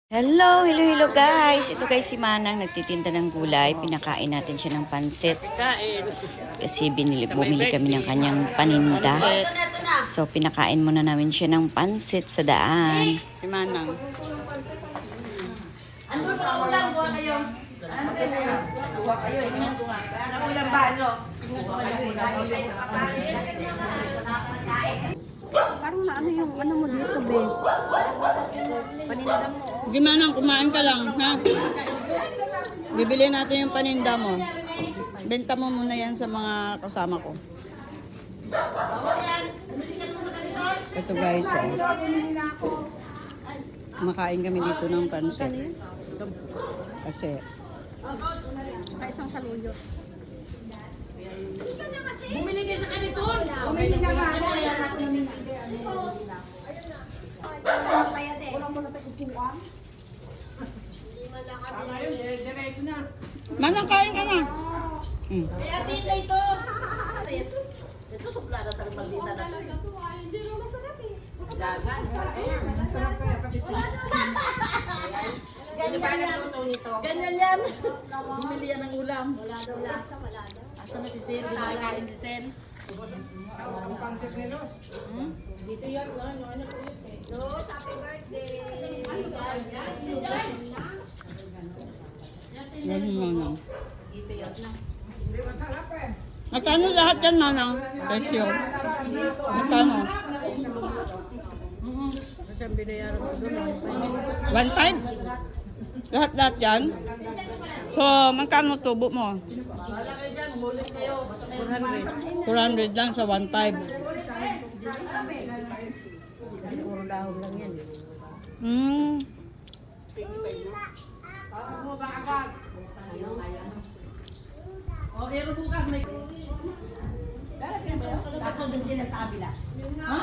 Hello, hello, hello guys. Ito guys si Manang nagtitinda ng gulay. Pinakain natin siya ng pansit. Kasi bumili kami ng kanyang paninda. So pinakain muna namin siya ng pansit sa daan. Si Manang. Ano pa ulang buha kayo? Ano buha kayo? Ano ulang ba? Parang na ano yung ano mo dito, be? Paninda mo. Di Manang, kumain ka lang, ha? Bibili natin yung paninda mo. Benta mo muna yan sa mga kasama ko. Ito guys, oh. Makain kami dito ng pansit. Kasi Saka isang saluyot. Bumili kayo sa kaniton! Bumili na nga. Walang mo na tayo Manang, kain ka na. Kaya tinda ito! Ito suplada tayo maldita na. Hindi naman masarap eh. Dagan. Ganyan yan. Bumili yan ng ulam. Wala daw lasa, wala daw. Asa na si Sen? Kinakain si Sen. Dito yan. Rose, happy birthday. Yan yung Manang. Magkano lahat yan, Manang? Presyo. Magkano? Siyang binayaran ko doon. 1.5? Lahat yan? So, magkano tubo mo? Wala kayo dyan. Umulit kayo. 400. 400 lang sa 1.5. Puro dahon lang yan. Oh, pero bukas may... Kaso dun sila sa kabila. Ha?